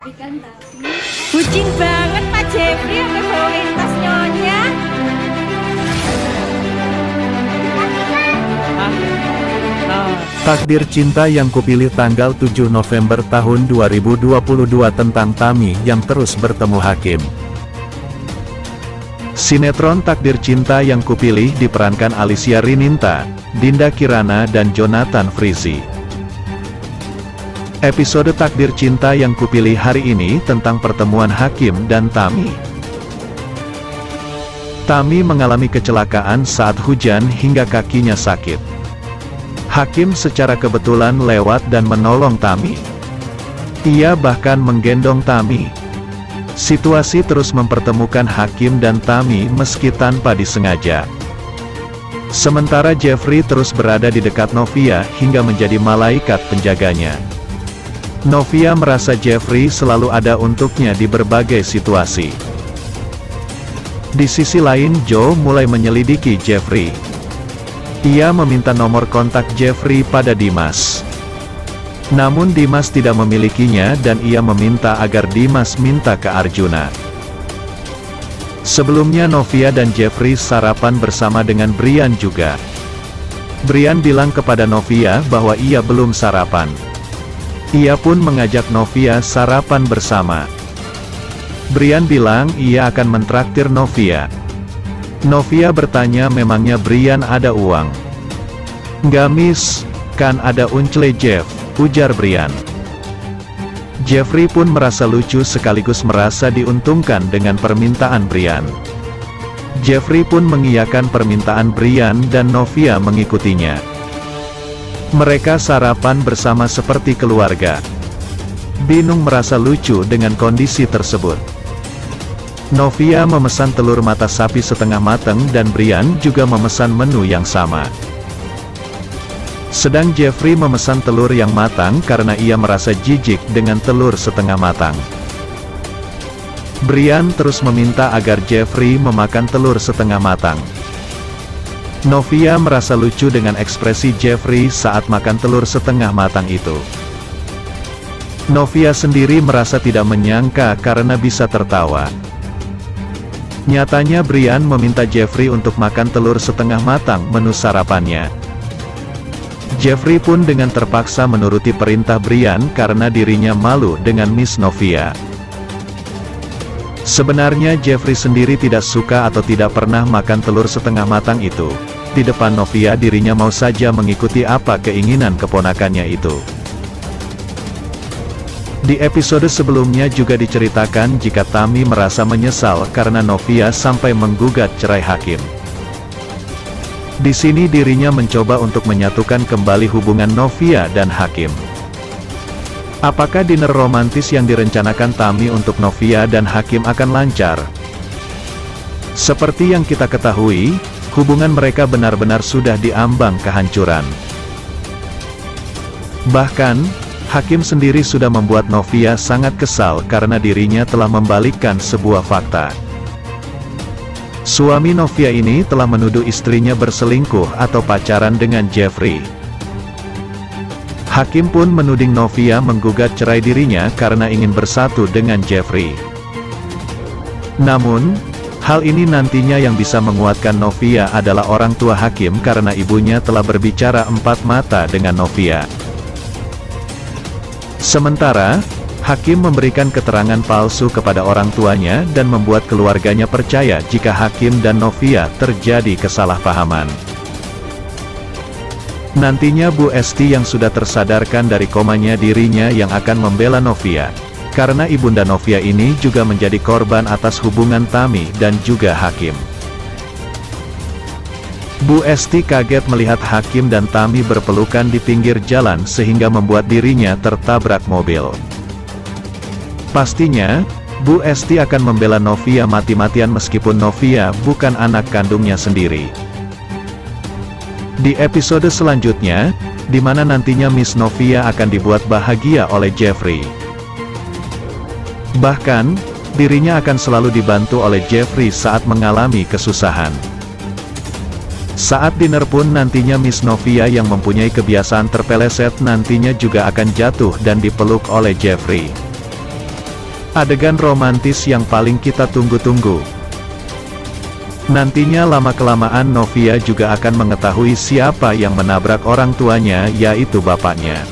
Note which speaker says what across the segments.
Speaker 1: Ikan tapi
Speaker 2: Bucin banget Pak Jeffrey sampai bawain tas nyonya.
Speaker 3: Takdir Cinta yang Kupilih tanggal 7 November tahun 2022 tentang Tami yang terus bertemu Hakim. Sinetron Takdir Cinta yang Kupilih diperankan Alicia Rininta, Dinda Kirana dan Jonathan Frizzy. Episode Takdir Cinta yang Kupilih hari ini tentang pertemuan Hakim dan Tami. Tami mengalami kecelakaan saat hujan hingga kakinya sakit. Hakim secara kebetulan lewat dan menolong Tami. Ia bahkan menggendong Tami. Situasi terus mempertemukan Hakim dan Tami meski tanpa disengaja. Sementara Jeffrey terus berada di dekat Novia hingga menjadi malaikat penjaganya. Novia merasa Jeffrey selalu ada untuknya di berbagai situasi. Di sisi lain Joe mulai menyelidiki Jeffrey. Ia meminta nomor kontak Jeffrey pada Dimas. Namun Dimas tidak memilikinya dan ia meminta agar Dimas minta ke Arjuna. Sebelumnya Novia dan Jeffrey sarapan bersama dengan Brian juga. Brian bilang kepada Novia bahwa ia belum sarapan. Ia pun mengajak Novia sarapan bersama. Brian bilang ia akan mentraktir Novia. Novia bertanya memangnya Brian ada uang. Nggak miss, kan ada uncle Jeff, ujar Brian. Jeffrey pun merasa lucu sekaligus merasa diuntungkan dengan permintaan Brian. Jeffrey pun mengiyakan permintaan Brian dan Novia mengikutinya. Mereka sarapan bersama seperti keluarga. Binung merasa lucu dengan kondisi tersebut. Novia memesan telur mata sapi setengah matang dan Brian juga memesan menu yang sama. Sedang Jeffrey memesan telur yang matang karena ia merasa jijik dengan telur setengah matang. Brian terus meminta agar Jeffrey memakan telur setengah matang. Novia merasa lucu dengan ekspresi Jeffrey saat makan telur setengah matang itu. Novia sendiri merasa tidak menyangka karena bisa tertawa. Nyatanya Brian meminta Jeffrey untuk makan telur setengah matang menu sarapannya. Jeffrey pun dengan terpaksa menuruti perintah Brian karena dirinya malu dengan Miss Novia. Sebenarnya Jeffrey sendiri tidak suka atau tidak pernah makan telur setengah matang itu. Di depan Novia dirinya mau saja mengikuti apa keinginan keponakannya itu. Di episode sebelumnya juga diceritakan jika Tami merasa menyesal karena Novia sampai menggugat cerai Hakim. Di sini dirinya mencoba untuk menyatukan kembali hubungan Novia dan Hakim. Apakah dinner romantis yang direncanakan Tami untuk Novia dan Hakim akan lancar? Seperti yang kita ketahui, hubungan mereka benar-benar sudah diambang kehancuran. Bahkan, Hakim sendiri sudah membuat Novia sangat kesal karena dirinya telah membalikkan sebuah fakta. Suami Novia ini telah menuduh istrinya berselingkuh atau pacaran dengan Jeffrey. Hakim pun menuding Novia menggugat cerai dirinya karena ingin bersatu dengan Jeffrey. Namun, hal ini nantinya yang bisa menguatkan Novia adalah orang tua Hakim karena ibunya telah berbicara empat mata dengan Novia. Sementara, Hakim memberikan keterangan palsu kepada orang tuanya dan membuat keluarganya percaya jika Hakim dan Novia terjadi kesalahpahaman. Nantinya Bu Esti yang sudah tersadarkan dari komanya dirinya yang akan membela Novia, karena ibunda Novia ini juga menjadi korban atas hubungan Tami dan juga Hakim. Bu Esti kaget melihat Hakim dan Tami berpelukan di pinggir jalan sehingga membuat dirinya tertabrak mobil. Pastinya, Bu Esti akan membela Novia mati-matian meskipun Novia bukan anak kandungnya sendiri. Di episode selanjutnya, di mana nantinya Miss Novia akan dibuat bahagia oleh Jeffrey. Bahkan, dirinya akan selalu dibantu oleh Jeffrey saat mengalami kesusahan. Saat dinner pun nantinya Miss Novia yang mempunyai kebiasaan terpeleset nantinya juga akan jatuh dan dipeluk oleh Jeffrey. Adegan romantis yang paling kita tunggu-tunggu. Nantinya lama-kelamaan Novia juga akan mengetahui siapa yang menabrak orang tuanya, yaitu bapaknya.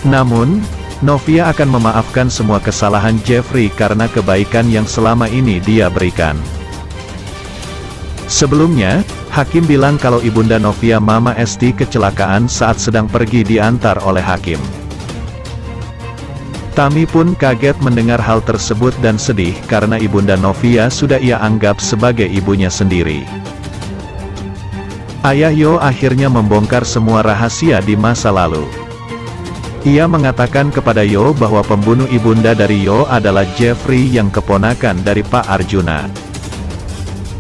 Speaker 3: Namun, Novia akan memaafkan semua kesalahan Jeffrey karena kebaikan yang selama ini dia berikan. Sebelumnya, Hakim bilang kalau ibunda Novia Mama Esti kecelakaan saat sedang pergi diantar oleh Hakim. Tami pun kaget mendengar hal tersebut dan sedih karena ibunda Novia sudah ia anggap sebagai ibunya sendiri. Ayah Yo akhirnya membongkar semua rahasia di masa lalu. Ia mengatakan kepada Yo bahwa pembunuh ibunda dari Yo adalah Jeffrey yang keponakan dari Pak Arjuna.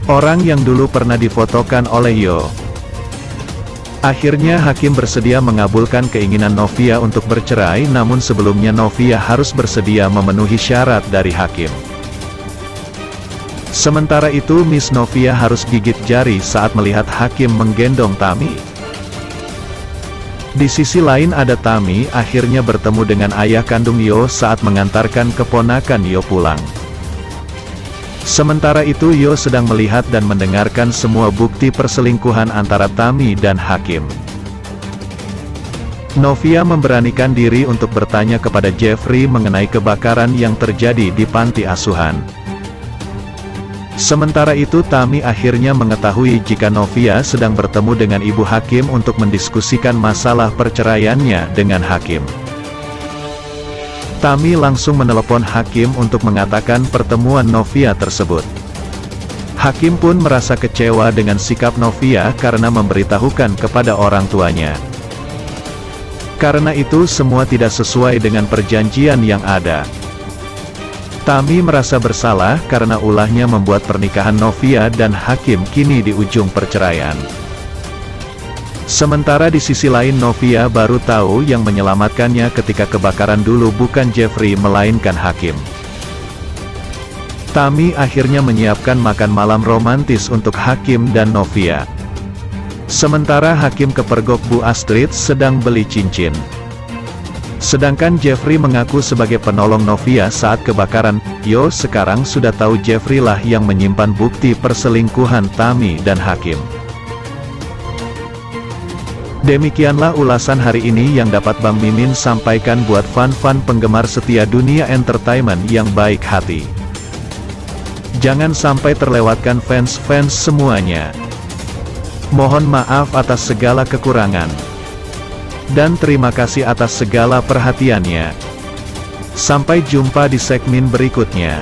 Speaker 3: Orang yang dulu pernah difotokan oleh Yo. Akhirnya Hakim bersedia mengabulkan keinginan Novia untuk bercerai, namun sebelumnya Novia harus bersedia memenuhi syarat dari Hakim. Sementara itu Miss Novia harus gigit jari saat melihat Hakim menggendong Tami. Di sisi lain ada Tami akhirnya bertemu dengan ayah kandung Yo saat mengantarkan keponakan Yo pulang. Sementara itu Yo sedang melihat dan mendengarkan semua bukti perselingkuhan antara Tami dan Hakim. Novia memberanikan diri untuk bertanya kepada Jeffrey mengenai kebakaran yang terjadi di panti asuhan. Sementara itu Tami akhirnya mengetahui jika Novia sedang bertemu dengan ibu Hakim untuk mendiskusikan masalah perceraiannya dengan Hakim. Tami langsung menelepon Hakim untuk mengatakan pertemuan Novia tersebut. Hakim pun merasa kecewa dengan sikap Novia karena memberitahukan kepada orang tuanya. Karena itu semua tidak sesuai dengan perjanjian yang ada. Tami merasa bersalah karena ulahnya membuat pernikahan Novia dan Hakim kini di ujung perceraian. Sementara di sisi lain Novia baru tahu yang menyelamatkannya ketika kebakaran dulu bukan Jeffrey melainkan Hakim. Tami akhirnya menyiapkan makan malam romantis untuk Hakim dan Novia. Sementara Hakim kepergok Bu Astrid sedang beli cincin. Sedangkan Jeffrey mengaku sebagai penolong Novia saat kebakaran. Yo sekarang sudah tahu Jeffrey lah yang menyimpan bukti perselingkuhan Tami dan Hakim. Demikianlah ulasan hari ini yang dapat Bang Mimin sampaikan buat fan-fan penggemar setia dunia entertainment yang baik hati. Jangan sampai terlewatkan fans-fans semuanya. Mohon maaf atas segala kekurangan. Dan terima kasih atas segala perhatiannya. Sampai jumpa di segmen berikutnya.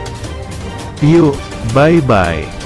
Speaker 3: Yuk, bye-bye.